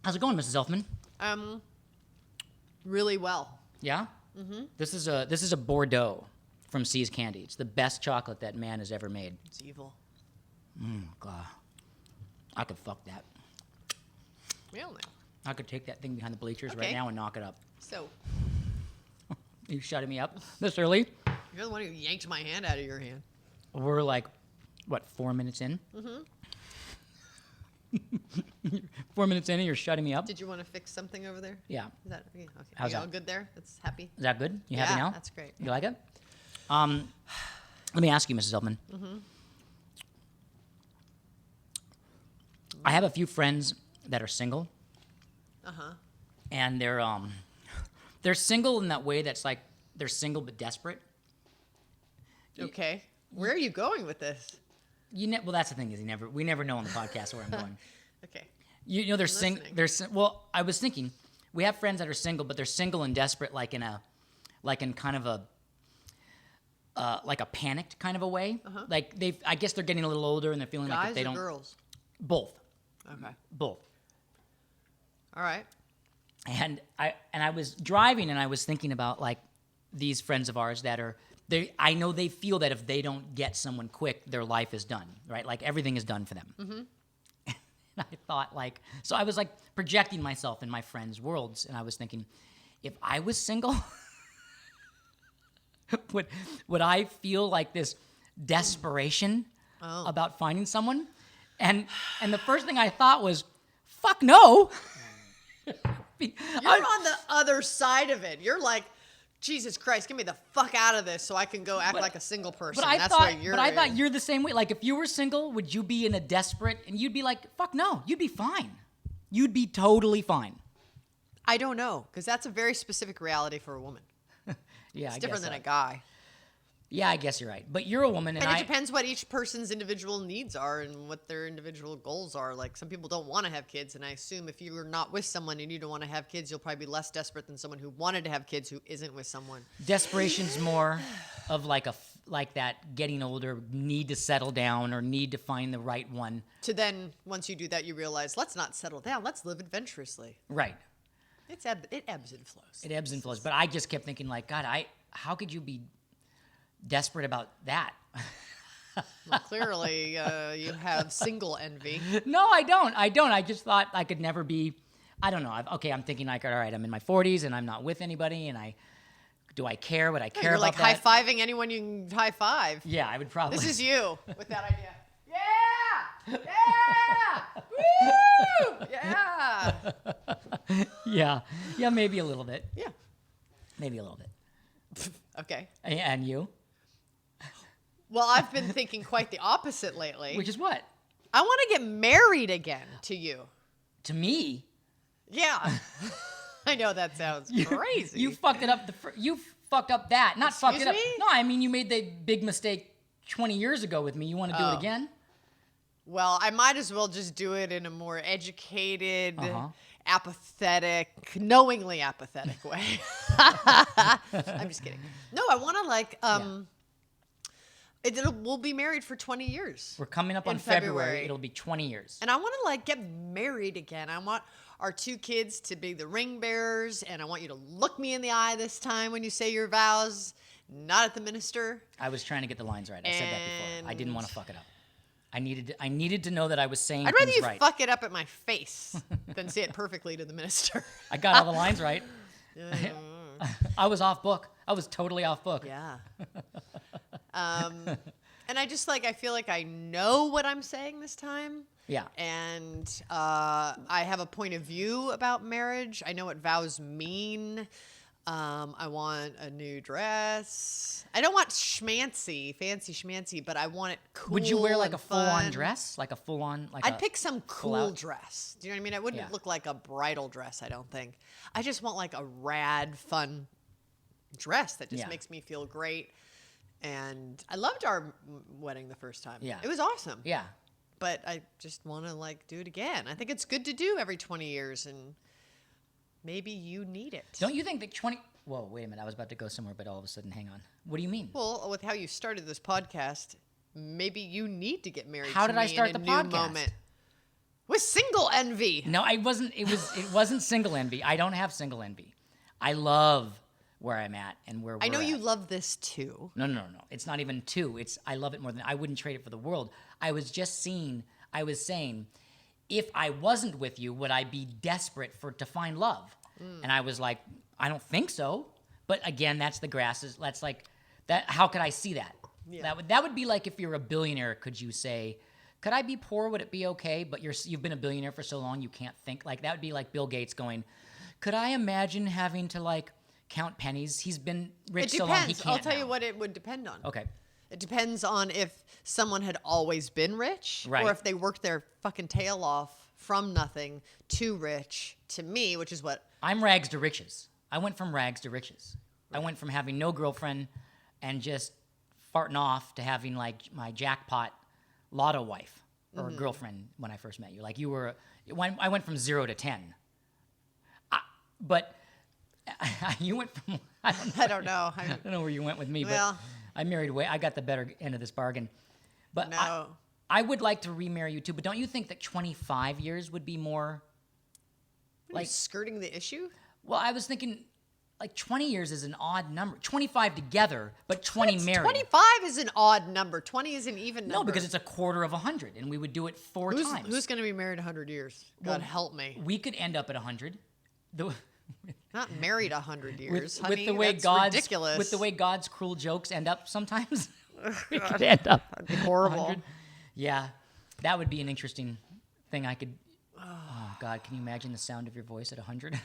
How's it going, Mrs. Elfman? Really well. Yeah? Mm-hmm. This is a Bordeaux from See's Candy. It's the best chocolate that man has ever made. It's evil. God. I could fuck that. Really? I could take that thing behind the bleachers Okay. right now and knock it up. So, You shutting me up this early? you're the one who yanked my hand out of your hand. We're like, what, 4 minutes in? Mm-hmm. 4 minutes in and you're shutting me up? Did you want to fix something over there? Yeah. Is that okay? How's you all that? good there? That's happy? Is that good? You Yeah, happy now? that's great. You like it? Let me ask you, Mrs. Elfman. Mm-hmm. I have a few friends that are single, Uh-huh. and they're single in that way that's like they're single but desperate. Okay. Where are you going with this? Well, that's the thing is we never know on the podcast where I'm going. Okay. You know, they're single. listening. Well, I was thinking we have friends that are single, but they're single and desperate, like in kind of a like a panicked kind of a way. Uh-huh. Like I guess they're getting a little older and they're feeling like Guys if they or don't. girls? Both. Okay. Both. All right. And I was driving and I was thinking about like these friends of ours that are I know they feel that if they don't get someone quick, their life is done, right? Like everything is done for them. Mm-hmm. And I thought so I was like projecting myself in my friends' worlds, and I was thinking, if I was single, would I feel like this desperation about finding someone? And the first thing I thought was, fuck no. You're on the other side of it. You're like, Jesus Christ, get me the fuck out of this so I can go act like a single person. But I That's where thought you're the same way. Like if you were single, would you be in a desperate and you'd be like, fuck no, you'd be fine. You'd be totally fine. I don't know, because that's a very specific reality for a woman. Yeah, It's I different guess than so. a guy. Yeah, I guess you're right. But you're a woman, and And it depends what each person's individual needs are and what their individual goals are. Like some people don't want to have kids, and I assume if you're not with someone and you don't want to have kids, you'll probably be less desperate than someone who wanted to have kids who isn't with someone. Desperation's more of like that getting older, need to settle down or need to find the right one. To then, once you do that, you realize, let's not settle down. Let's live adventurously. Right. It ebbs and flows. It ebbs and flows. But I just kept thinking, like, God, how could you be desperate about that? Well, clearly, you have single envy. No, I don't. I just thought I could never be. I don't know. I'm thinking like, all right, I'm in my 40s and I'm not with anybody, and do I care? Would I care You're about like that? high-fiving anyone you can high-five. Yeah, I would probably. This is you with that idea. Yeah! Yeah! Woo! Yeah! Yeah, maybe a little bit. Yeah. Maybe a little bit. Okay. And you? Well, I've been thinking quite the opposite lately. Which is what? I want to get married again to you. To me? Yeah. I know that sounds crazy. You fucked it up. You fucked up that. Not fucked it Excuse up. me? No, I mean you made the big mistake 20 years ago with me. You want to do it again? Well, I might as well just do it in a more educated, Uh-huh. apathetic, knowingly apathetic way. I'm just kidding. No, I want to we'll be married for 20 years. We're coming up on In February. February. It'll be 20 years. And I want to get married again. I want our 2 kids to be the ring bearers, and I want you to look me in the eye this time when you say your vows, not at the minister. I was trying to get the lines right. I said that before. I didn't want to fuck it up. I needed to know that I was saying I'd rather things you right. fuck it up at my face than say it perfectly to the minister. I got all the lines right. Yeah. I was off book. I was totally off book. Yeah. And I just I feel like I know what I'm saying this time. Yeah. And I have a point of view about marriage. I know what vows mean. I want a new dress. I don't want fancy schmancy, but I want it cool. Would you wear like and a full-on fun. dress? Like a full-on I'd pick some cool out? dress. Do you know what I mean? It wouldn't Yeah. look like a bridal dress, I don't think. I just want like a rad, fun dress that just Yeah. makes me feel great. And I loved our wedding the first time. Yeah. It was awesome. Yeah. But I just want to do it again. I think it's good to do every 20 years, and maybe you need it. Don't you think that 20... Whoa, wait a minute. I was about to go somewhere, but all of a sudden, hang on. What do you mean? Well, with how you started this podcast, maybe you need to get married How to did I me start in a the new podcast? moment. With single envy. No, it wasn't single envy. I don't have single envy. I love where I'm at and where we're I know you at. love this too. No. It's not even two. I love it more than I wouldn't trade it for the world. I was saying, if I wasn't with you, would I be desperate to find love? And I was like, I don't think so. But again, that's like that. How could I see that? Yeah. That would be like if you're a billionaire. Could you say, could I be poor? Would it be okay? But you've been a billionaire for so long, you can't think. Like that would be like Bill Gates going, could I imagine having to like count pennies? He's been rich so long he can't. I'll tell now. you what it would depend on. Okay. It depends on if someone had always been rich, Right. or if they worked their fucking tail off from nothing to rich to me, which is what I'm rags to riches. I went from rags to riches. I went from having no girlfriend and just farting off to having like my jackpot lotto wife or girlfriend when I first met you. Like you were, I went from 0 to 10. But you went from, I don't know. I don't know. I don't know where you went with me, Well- but I married I got the better end of this bargain. But No. I would like to remarry you too, but don't you think that 25 years would be more Like skirting the issue? Well, I was thinking like 20 years is an odd number. 25 together, but 20 married. 25 is an odd number. 20 is an even number. No, because it's a quarter of 100, and we would do it four times. Who's going to be married 100 years? God help me. We could end up at 100. Not married 100 years, honey. With the way That's ridiculous. With the way God's cruel jokes end up sometimes, we could end up That'd be horrible. 100. Yeah, that would be an interesting thing. I could. Oh God, can you imagine the sound of your voice at 100?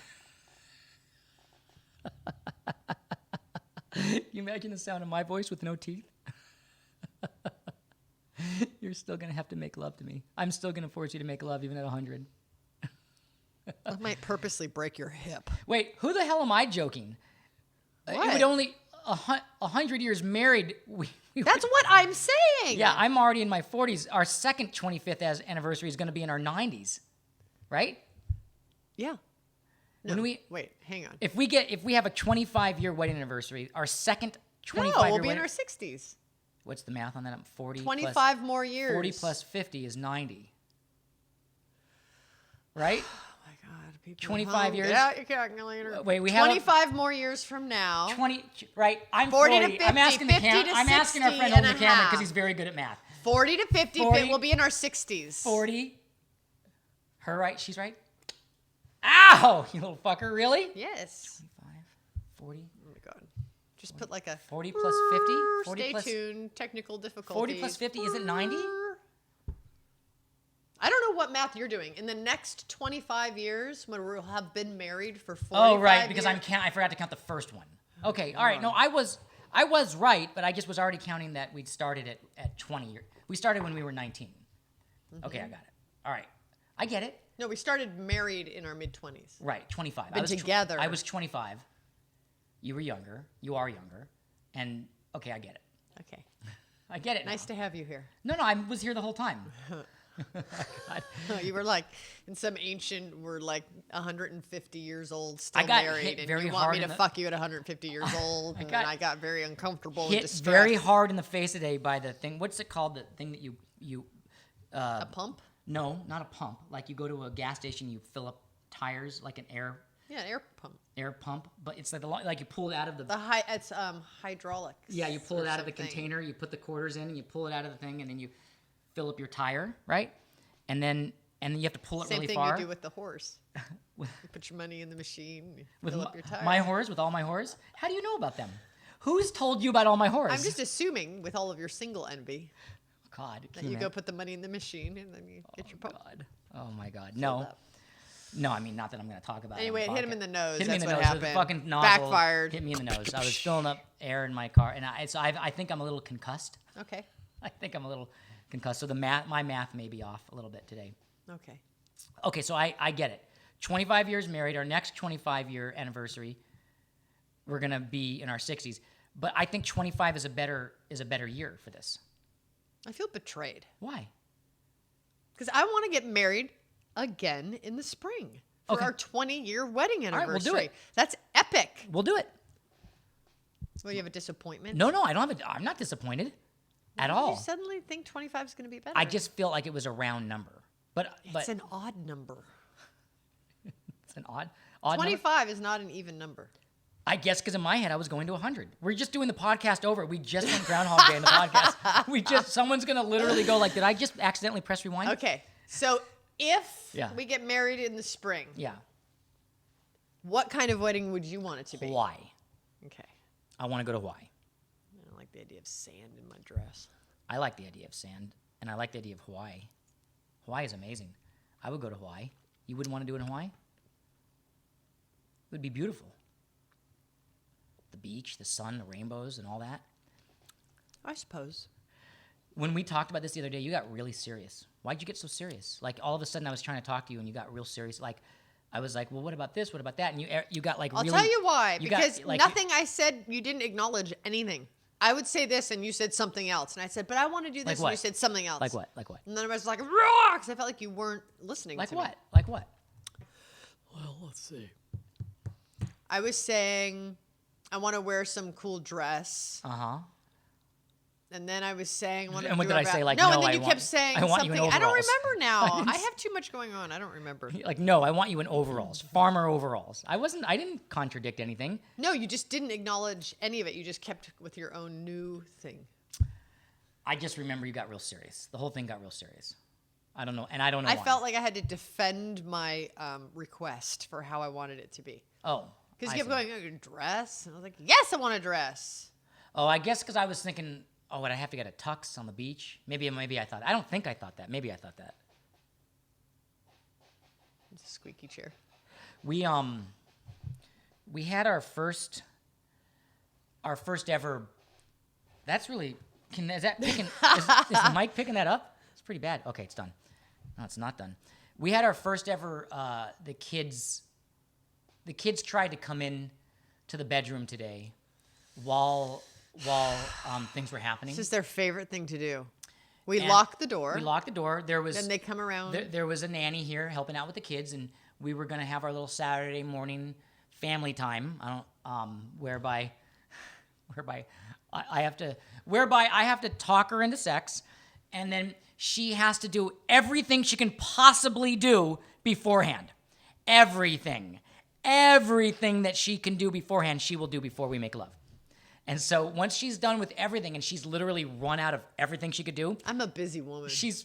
Can you imagine the sound of my voice with no teeth? You're still gonna have to make love to me. I'm still gonna force you to make love even at 100. I might purposely break your hip. Wait, who the hell am I joking? It What? would only 100 years married. That's what I'm saying. Yeah, I'm already in my 40s. Our second 25th anniversary is going to be in our 90s, right? Yeah. When Wait, hang on. If we have a 25-year wedding anniversary, our second 25-year No, we'll wedding. be in our 60s. What's the math on that? 40. 25 more years. 40 plus 50 is 90. Right? Oh my God. People 25 years? Get out your calculator. Wait, we have 25 more years from now. 20. Right? I'm 40 to 40. 50, I'm asking the 50 to I'm asking our friend 60 holding and the a camera half. because he's very good at math. 40 to 50, 40. we'll be in our 60s. 40. Her right? She's right? Ow! You little fucker. Really? Yes. 25, 40. Oh my God. Just put like a 40 plus 50? 40 Stay plus, tuned. Technical difficulties. 40 plus 50, is it 90? I don't know what math you're doing. In the next 25 years, when we'll have been married for 45 Oh, right, because years. I forgot to count the first one. Okay, all right. No, I was right, but I just was already counting that we'd started at 20 years. We started when we were 19. Okay, I got it. All right. I get it. No, we started married in our mid-20s. Right, 25. Been together. I was 25. You were younger. You are younger. And, okay, I get it. Okay. I get it. Nice to have you here. No, I was here the whole time. You were like in some ancient, we're like 150 years old, still I got married, hit and very you want hard me in to the- fuck you at 150 years old, and got I got very uncomfortable and Hit distressed. very hard in the face today by the thing. What's it called? The thing that you A pump? No, not a pump. Like you go to a gas station, you fill up tires like an air Yeah, air pump. pump, but it's like you pull it out of the. It's hydraulics. Yeah, you pull or it out of the something. container. You put the quarters in, and you pull it out of the thing, and then you fill up your tire, right? And then you have to pull it Same really thing far. you do with the horse. You put your money in the machine, you with fill up your tire. my whores, with all my whores. How do you know about them? Who's told you about all my whores? I'm just assuming with all of your single envy God. that can you you go put the money in the machine and then you get your pump. God. Oh my God. filled No. up. No, I mean not that I'm going to talk about Anyway, it. it hit him in the nose. Hit me in That's the what nose. happened. The fucking nozzle Backfired. hit me in the nose. I was filling up air in my car, and I think I'm a little concussed. Okay. I think I'm a little concussed. So my math may be off a little bit today. Okay. Okay, so I get it. 25 years married. Our next 25-year anniversary, we're gonna be in our 60s. But I think 25 is a better year for this. I feel betrayed Why? because I want to get married again in the spring for Okay. our 20-year wedding right, anniversary. we'll do it. That's epic. We'll do it. Well, you have a disappointment? No, I don't have I'm not disappointed at Did all. you suddenly think 25 is going to be better? I just feel like it was a round number. But It's an odd number. it's an odd number. 25 is not an even number. I guess because in my head I was going to 100. We're just doing the podcast over. We just went Groundhog Day in the podcast. Someone's gonna literally go like, did I just accidentally press rewind? Okay, so if Yeah. we get married in the spring, Yeah. what kind of wedding would you want it to be? Hawaii. Okay. I want to go to Hawaii. I don't like the idea of sand in my dress. I like the idea of sand, and I like the idea of Hawaii. Hawaii is amazing. I would go to Hawaii. You wouldn't want to do it in Hawaii? It would be beautiful. The beach, the sun, the rainbows, and all that. I suppose. When we talked about this the other day, you got really serious. Why'd you get so serious? Like, all of a sudden I was trying to talk to you, and you got real serious. Like, I was like, well, what about this? What about that? And you got like I'll really... tell you why. you got, Because like, nothing I said, you didn't acknowledge anything. I would say this, and you said something else. And I said, but I want to do this, Like and what? you said something else. Like what? Like what? And then I was like, because I felt like you weren't listening Like to what? me. Like what? Well, let's see. I was saying, I want to wear some cool dress. Uh-huh. And then I was saying, I want to And what do did I about- say? Like, no, no, and then I you want- kept saying I want you something. in I don't overalls. remember now. I have too much going on. I don't remember. Like, no, I want you in overalls. Farmer overalls. I didn't contradict anything. No, you just didn't acknowledge any of it. You just kept with your own new thing. I just remember you got real serious. The whole thing got real serious. I don't know, and I don't know I why. felt like I had to defend my request for how I wanted it to be. Oh. Because I you kept see. going, oh, your dress? And I was like, yes, I want a dress. Oh, I guess because I was thinking, oh, would I have to get a tux on the beach? Maybe I thought. I don't think I thought that. Maybe I thought that. It's a squeaky chair. We had our first ever. That's really. Is the mic picking that up? It's pretty bad. Okay, it's done. No, it's not done. We had our first ever. The kids tried to come in to the bedroom today, while things were happening. This is their favorite thing to do. We And locked the door. We locked the door. There was. Then they come around. There was a nanny here helping out with the kids, and we were gonna have our little Saturday morning family time. Whereby I have to talk her into sex, and then she has to do everything she can possibly do beforehand. Everything that she can do beforehand, she will do before we make love. And so once she's done with everything, and she's literally run out of everything she could do, I'm a busy woman. she's.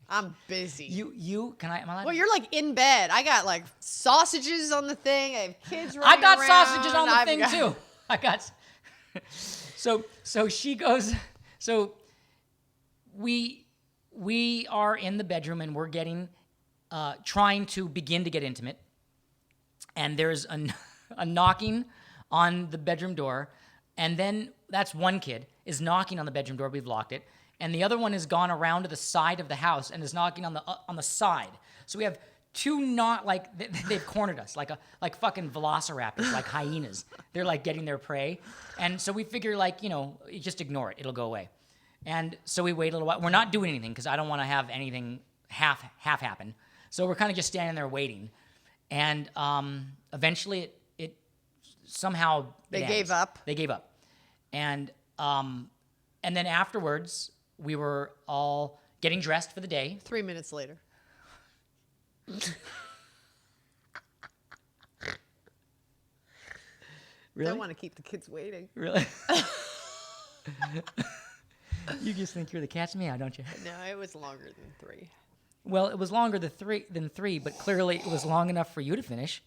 I'm busy. Am I allowed? Well, you're like in bed. I got like sausages on the thing. I have kids running I got around. sausages on the I've thing got- too. I got. So she goes. So we are in the bedroom and we're trying to begin to get intimate, and there's a knocking on the bedroom door, and then that's one kid is knocking on the bedroom door. We've locked it. And the other one has gone around to the side of the house and is knocking on the side. So we have two they've cornered us like fucking velociraptors, like hyenas. They're like getting their prey. And so we figure you just ignore it. It'll go away. And so we wait a little while. We're not doing anything because I don't want to have anything half happen. So we're kind of just standing there waiting. And eventually it somehow They it gave ends. up? They gave up. And then afterwards, we were all getting dressed for the day. 3 minutes later. Really? I want to keep the kids waiting. Really? You just think you're the cat's meow, don't you? No, it was longer than 3. Well, it was longer than three, but clearly it was long enough for you to finish.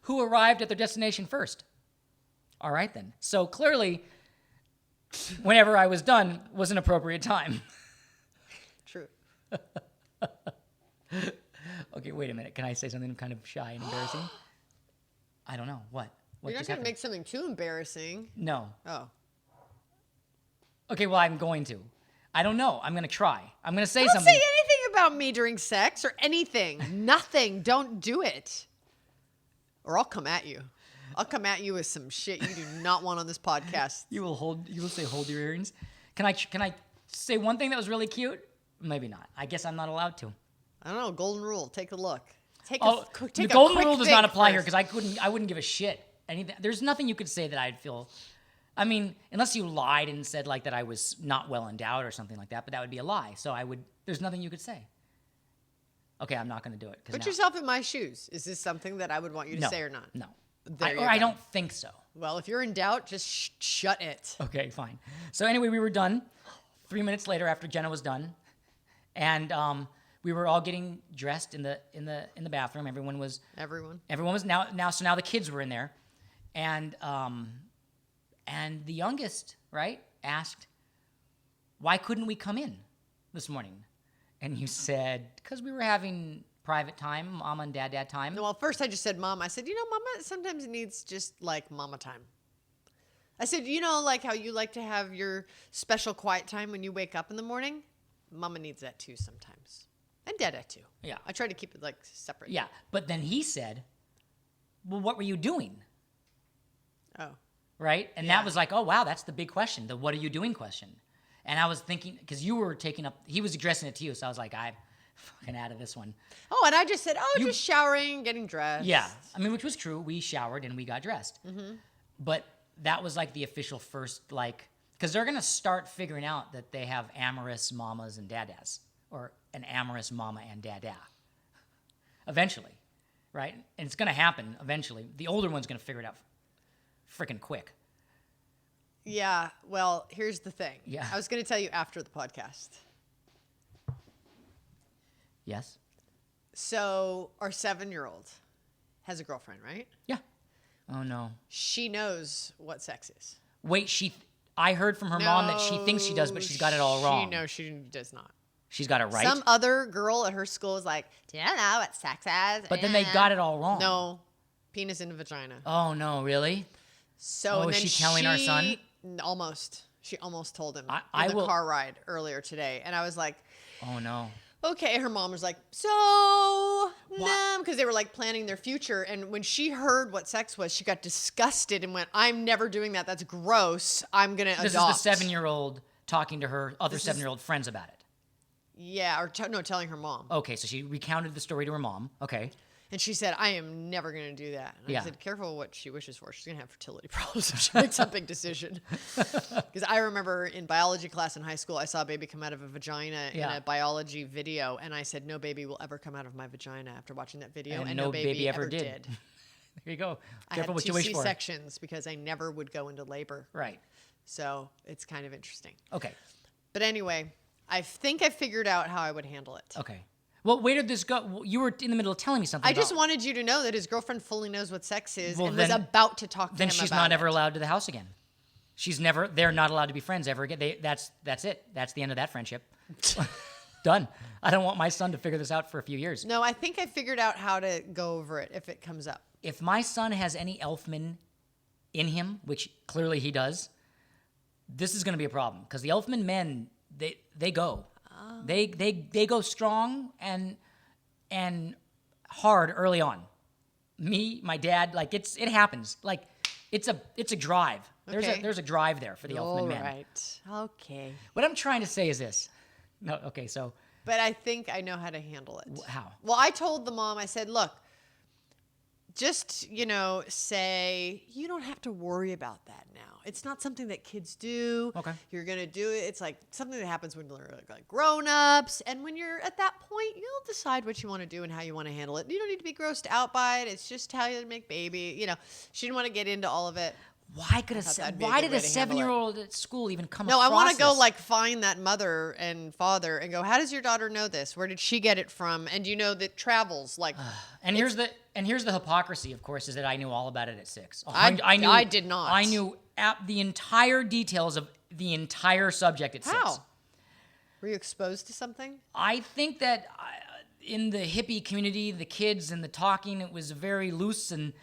Who arrived at their destination first? All right, then. So clearly, whenever I was done was an appropriate time. True. Okay, wait a minute. Can I say something kind of shy and embarrassing? I don't know. What? What You're not just going to happened? make something too embarrassing. No. Oh. Okay, well, I'm going to. I don't know. I'm going to try. I'm going to say Don't something. say anything about me during sex or anything. Nothing. Don't do it. Or I'll come at you. I'll come at you with some shit you do not want on this podcast. You will say hold your earrings. Can I say one thing that was really cute? Maybe not. I guess I'm not allowed to. I don't know. Golden rule. Take a look. Take The a golden quick rule does not think apply here first. because I wouldn't give a shit. Anything. There's nothing you could say that I'd feel. I mean, unless you lied and said like that I was not well endowed or something like that, but that would be a lie. So there's nothing you could say. Okay, I'm not going to do it. Put yourself in my shoes. Is this something that I would want you to say or not? No. There I don't think so. Well, if you're in doubt, just shut it. Okay, fine. So anyway, we were done 3 minutes later after Jenna was done. And we were all getting dressed in the bathroom. Everyone was now the kids were in there. And the youngest, right, asked, "Why couldn't we come in this morning?" And you said, "Because we were having private time, mama and dad time." No, well, first I just said mom. I said, mama sometimes needs just like mama time. I said, like how you like to have your special quiet time when you wake up in the morning? Mama needs that too sometimes. And dada too. Yeah. I try to keep it like separate. Yeah, but then he said, "Well, what were you doing?" Oh. Right? And that was like, oh, wow, that's the big question, the what are you doing question. And I was thinking, because you were he was addressing it to you, so I was like, I'm fucking out of this one. Oh, and I just said, just showering, getting dressed. Yeah. I mean, which was true. We showered and we got dressed. Mm-hmm. But that was like the official first, like, because they're going to start figuring out that they have amorous mamas and dadas, or an amorous mama and dada. Eventually. Right? And it's going to happen eventually. The older one's going to figure it out freaking quick. Yeah, well, here's the thing. Yeah. I was going to tell you after the podcast. Yes? So our 7-year-old has a girlfriend, right? Yeah. Oh, no. She knows what sex is. Wait, I heard from her mom that she thinks she does, but she's got it all wrong. No, she does not. She's got it right? Some other girl at her school is like, do you know what sex is? But then they got it all wrong. No, penis in a vagina. Oh, no, really? So, and is then she telling our son? Almost. She almost told him I in the will, car ride earlier today. And I was like, oh, no. Okay, her mom was like, so, because they were like planning their future. And when she heard what sex was, she got disgusted and went, I'm never doing that. That's gross. I'm going to adopt. This is the 7-year-old talking to her other 7-year-old friends about it. Yeah, or telling her mom. Okay, so she recounted the story to her mom. Okay. And she said, I am never going to do that. And Yeah. I said, careful what she wishes for. She's going to have fertility problems if she makes a big decision. Because I remember in biology class in high school, I saw a baby come out of a vagina in a biology video. And I said, no baby will ever come out of my vagina after watching that video. And no baby ever did. There you go. I Careful had what 2 you wish for. C-sections because I never would go into labor. Right. So it's kind of interesting. Okay. But anyway, I think I figured out how I would handle it. Okay. Well, where did this go? You were in the middle of telling me something. I just wanted you to know that his girlfriend fully knows what sex is and was then- about to talk to him Then about she's not it. ever allowed to the house again. They're not allowed to be friends ever again. That's it. That's the end of that friendship. Done. I don't want my son to figure this out for a few years. No, I think I figured out how to go over it if it comes up. If my son has any Elfman in him, which clearly he does, this is going to be a problem because the Elfman men, they go. Oh. They go strong and hard early on. Me, my dad, like it happens. Like it's a drive. Okay. There's a drive there for the Elfman men. All right. Okay. What I'm trying to say is this. No, okay, so But I think I know how to handle it. how? Well, I told the mom, I said, look, just, say, you don't have to worry about that now. It's not something that kids do. Okay. You're going to do it. It's like something that happens when they're like grown-ups. And when you're at that point, you'll decide what you want to do and how you want to handle it. You don't need to be grossed out by it. It's just how you make baby. She didn't want to get into all of it. Why did that'd be a a good way to handle it. 7-year-old at school even come No, across I want to go this? like find that mother and father and go, how does your daughter know this? Where did she get it from? And that travels like And here's the hypocrisy, of course, is that I knew all about it at 6. I did not. I knew the entire details of the entire subject at 6. How? Were you exposed to something? I think that in the hippie community, the kids and the talking, it was very loose. And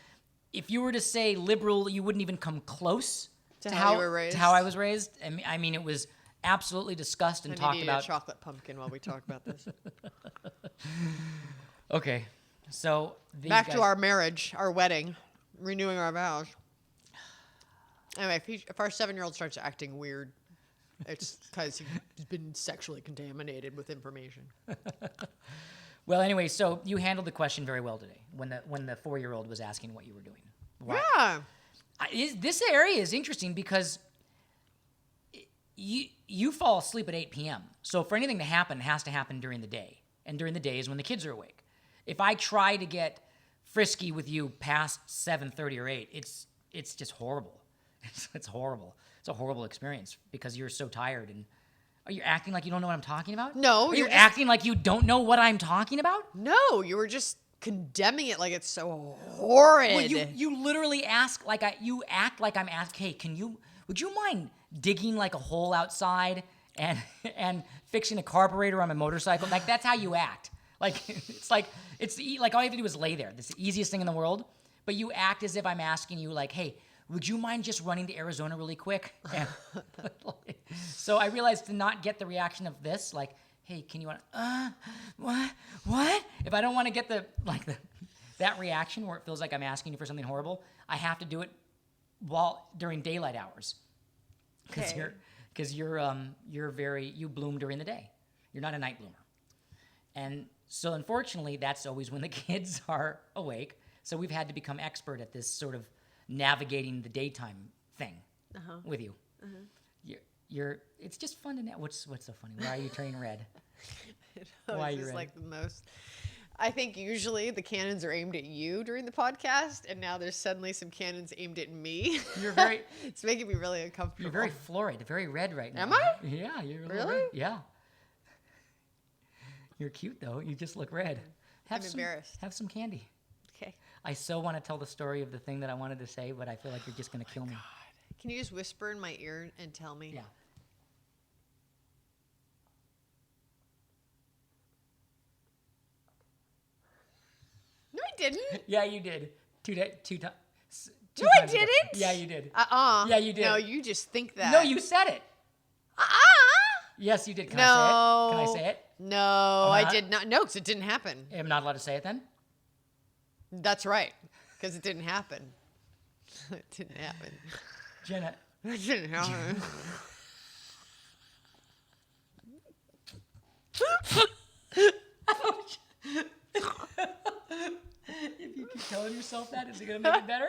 if you were to say liberal, you wouldn't even come close to how you were raised. To how I was raised. I mean, it was absolutely discussed and talked I need about. a chocolate pumpkin while we talk about this. Okay, so back to our marriage, our wedding, renewing our vows. Anyway, if our 7-year-old starts acting weird, it's because he's been sexually contaminated with information. Well, anyway, so you handled the question very well today when the 4-year-old was asking what you were doing. Why? Yeah. This area is interesting because you fall asleep at 8 p.m. So for anything to happen, it has to happen during the day. And during the day is when the kids are awake. If I try to get frisky with you past 7:30 or 8, it's just horrible. It's horrible. It's a horrible experience because you're so tired. And are you acting like you don't know what I'm talking about? No, Are you're you just- acting like you don't know what I'm talking about? No, you were just condemning it like it's so horrid. Well, you literally ask like you act like I'm asking. Hey, would you mind digging like a hole outside and fixing a carburetor on my motorcycle? Like that's how you act. Like it's like all you have to do is lay there. That's the easiest thing in the world. But you act as if I'm asking you like, hey, would you mind just running to Arizona really quick? And, so I realized to not get the reaction of this, like, hey, can you what? If I don't want to get that reaction where it feels like I'm asking you for something horrible, I have to do it during daylight hours. Because you bloom during the day. You're not a night bloomer. And so unfortunately, that's always when the kids are awake. So we've had to become expert at this sort of navigating the daytime thing with you. It's just fun to what's so funny? Why are you turning red? Why are you red? Like the most. I think usually the cannons are aimed at you during the podcast, and now there's suddenly some cannons aimed at me. You're very. It's making me really uncomfortable. You're very florid, very red right now. Am I? Yeah, you're a little Really? red. Yeah. You're cute though. You just look red. I'm embarrassed. Have some candy. Okay. I so want to tell the story of the thing that I wanted to say, but I feel like you're just going to kill me. Can you just whisper in my ear and tell me? Yeah. No, I didn't. Yeah, you did. Two times. No, I didn't. Yeah, you did. Yeah, you did. No, you just think that. No, you said it. Yes, you did. Can I say it? Can I say it? No, I not? did not. No, because it didn't happen. I'm not allowed to say it then? That's right, because it didn't happen. It didn't happen. Jenna. It didn't happen. If you keep telling yourself that, is it going to make it better?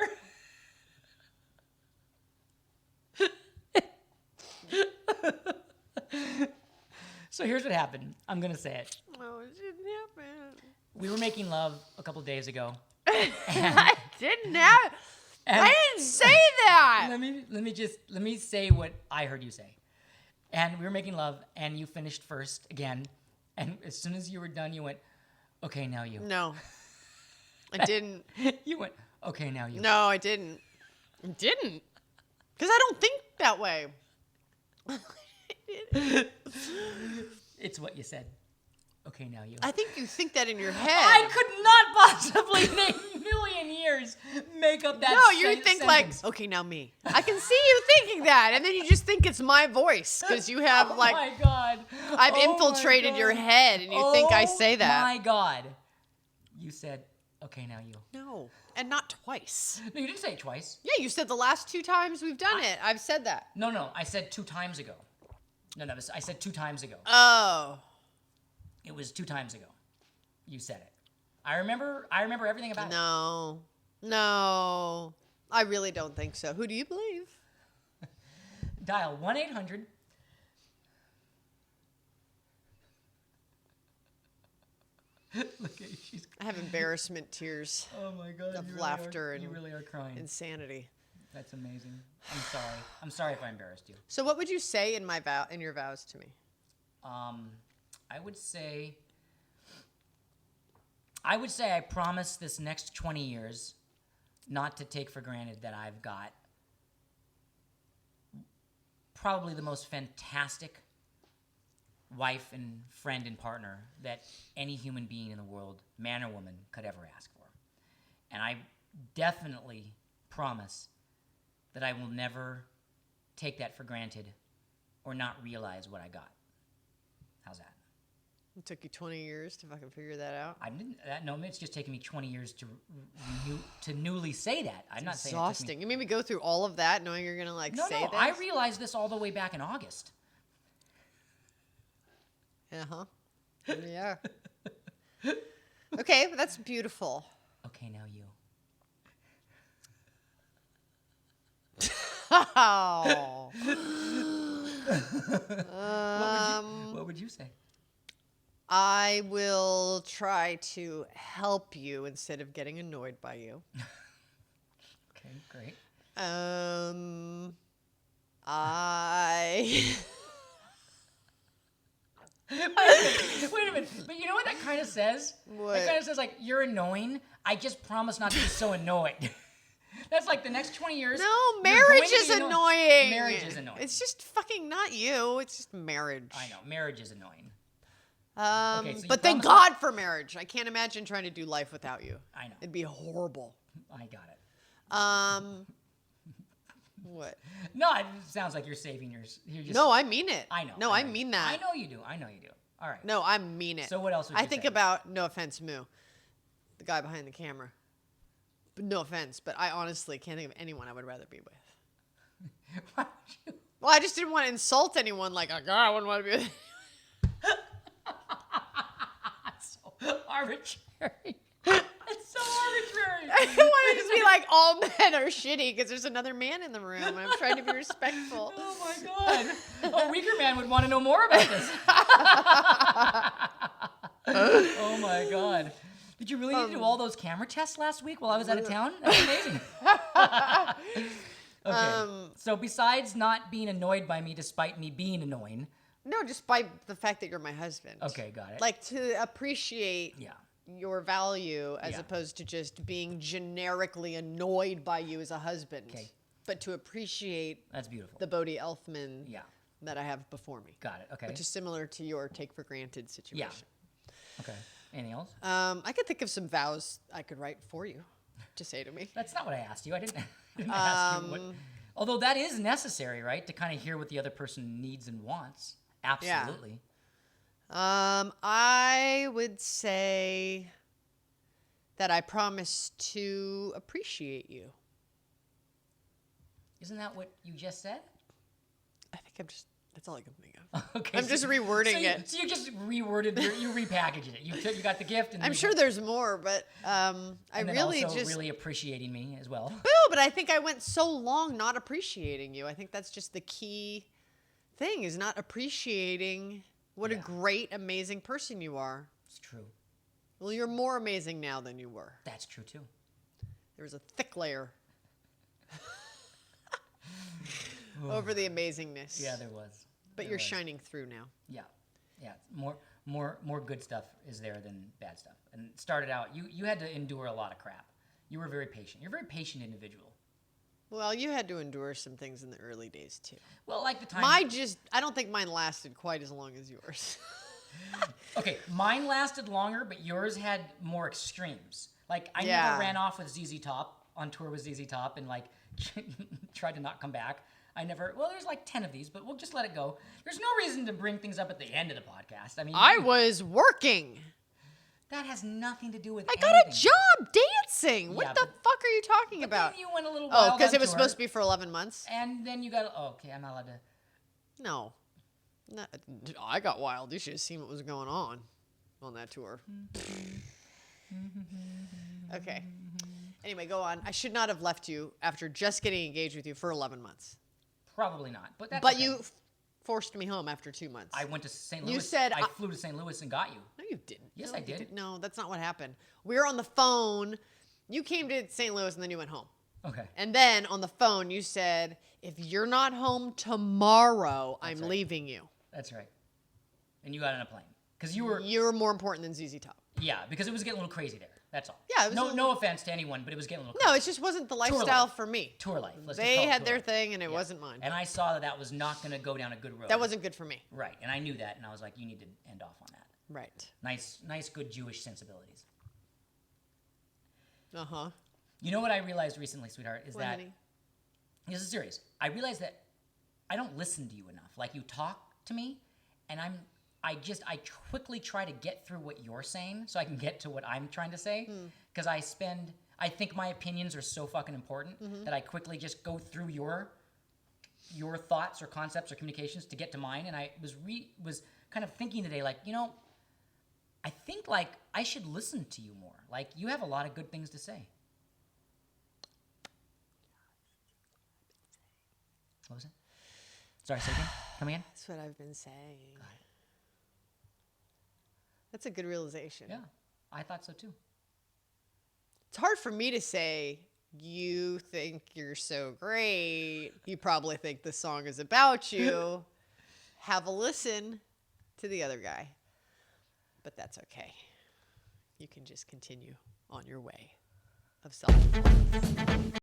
So here's what happened. I'm going to say it. No, it didn't happen. We were making love a couple days ago. I didn't have. I didn't say that. Let me say what I heard you say. And we were making love, and you finished first again. And as soon as you were done, you went, "Okay, now you." No, I didn't. You went, "Okay, now you." No, I didn't. I didn't. Because I don't think that way. It's what you said. Okay, now you. I think you think that in your head. I could not possibly in a million years make up that. No, you think sentence. like, okay, now me. I can see you thinking that, and then you just think it's my voice because you have Oh like, my God. I've Oh my infiltrated your God. head, and you think I say Oh that. my God. You said, okay, now you. No, and not twice. No, you didn't say it twice. Yeah, you said the last 2 times we've done it. I've said that. No, I said 2 times ago. No, I said 2 times ago. Oh. It was 2 times ago. You said it. I remember everything about it. No, I really don't think so. Who do you believe? Dial 1-800. Look at you. I have embarrassment tears, Oh my God. of you really laughter are, and you really are crying. insanity. That's amazing. I'm sorry. I'm sorry if I embarrassed you. So, what would you say in your vows to me? I would say I promise this next 20 years not to take for granted that I've got probably the most fantastic wife and friend and partner that any human being in the world, man or woman, could ever ask for. And I definitely promise that I will never take that for granted or not realize what I got. How's that? It took you 20 years to fucking figure that out. I didn't. No, it's just taken me 20 years to newly say that. I'm not saying it took me. Exhausting. You made me go through all of that knowing you're gonna say No, this. I realized this all the way back in August. Yeah. Okay, but that's beautiful. Okay, now you. Oh. What would you say? I will try to help you instead of getting annoyed by you. Okay, great. I Wait a minute. But you know what that kind of says? What? That kind of says, like, you're annoying. I just promise not to be so annoyed. That's like the next 20 years. No, you're marriage going to is be annoying. Marriage is annoying. It's just fucking not you. It's just marriage. I know. Marriage is annoying. Okay, so you but thank promise God for marriage. I can't imagine trying to do life without you. I know. It'd be horrible. I got it. What? No, it sounds like you're saving yours. You're just, No, I mean it. I know. No, I I know mean you. that. I know you do. I know you do. All right. No, I mean it. So what else would I you think say? about, no offense, Moo, the guy behind the camera. But no offense, but I honestly can't think of anyone I would rather be with. Why would you? Well, I just didn't want to insult anyone like, oh, God, I wouldn't want to be with So arbitrary. It's so arbitrary. I don't want to just be like, all men are shitty because there's another man in the room and I'm trying to be respectful. Oh my God. A weaker man would want to know more about this. Oh my God. Did you really need to do all those camera tests last week while I was out of town? That's amazing. Okay. So besides not being annoyed by me despite me being annoying. No, just by the fact that you're my husband. Okay, got it. Like to appreciate Yeah. your value as Yeah. opposed to just being generically annoyed by you as a husband. Okay. But to appreciate That's beautiful. the Bodhi Elfman Yeah. that I have before me. Got it. Okay. Which is similar to your take for granted situation. Okay. Anything else? I could think of some vows I could write for you to say to me. That's not what I asked you. I didn't ask you what. Although that is necessary, right? To kind of hear what the other person needs and wants. Absolutely. I would say that I promise to appreciate you. Isn't that what you just said? I think that's all I can think of. Okay. I'm just rewording you, it. So you just reworded, you repackaged it. You got the gift, and I'm sure there's more, but I and then really also just really appreciating me as well. No, but I think I went so long not appreciating you. I think that's just the key thing is not appreciating what a Yeah. great, amazing person you are. It's true. Well, you're more amazing now than you were. That's true too. There was a thick layer over the amazingness. Yeah, there was. But There you're was. shining through now. Yeah, yeah. More good stuff is there than bad stuff. And it started out, you had to endure a lot of crap. You were very patient. You're a very patient individual. Well, you had to endure some things in the early days too. Well, like the time. I don't think mine lasted quite as long as yours. Okay, mine lasted longer, but yours had more extremes. Like I Yeah. never ran off with ZZ Top on tour with ZZ Top and like tried to not come back. I never. Well, there's like 10 of these, but we'll just let it go. There's no reason to bring things up at the end of the podcast. I mean, I was working. that has nothing to do with. I got a job dancing. What Yeah, the but- fuck are you talking But about? then you went a little Oh, wild because on it was tour, supposed to be for 11 months? And then you got. Oh, okay, I'm not allowed to. No. I got wild. You should have seen what was going on that tour. Okay. Anyway, go on. I should not have left you after just getting engaged with you for 11 months. Probably not. But that's. But okay. you forced me home after 2 months. I went to St. You Louis. said I I- flew to St. Louis and got you. No, you didn't. Yes, No, I you did. didn't. No, that's not what happened. We were on the phone. You came to St. Louis and then you went home. Okay. And then on the phone, you said, if you're not home tomorrow, I'm right. leaving you. That's right. And you got on a plane because you were. You're more important than ZZ Top. Yeah, because it was getting a little crazy there. That's all. Yeah, it was a no, little- no offense to anyone, but it was getting a little No, crazy. it just wasn't the lifestyle life. for me. Tour life. Let's just They call it had tour their life. thing, and it Yeah. wasn't mine. And I saw that was not going to go down a good road. That wasn't good for me. Right, and I knew that, and I was like, you need to end off on that. Right. Nice, good Jewish sensibilities. Uh-huh. You know what I realized recently, sweetheart, is What, that honey? this is serious. I realized that I don't listen to you enough. Like you talk to me, and I quickly try to get through what you're saying so I can get to what I'm trying to say. Because I think my opinions are so fucking important that I quickly just go through your thoughts or concepts or communications to get to mine. And I was kind of thinking today, like, you know, I think like I should listen to you more. Like you have a lot of good things to say. What was it? Sorry, say again. Come again? That's what I've been saying. That's a good realization. Yeah, I thought so too. It's hard for me to say, you think you're so great. You probably think the song is about you. Have a listen to the other guy. But that's okay. You can just continue on your way of self-love.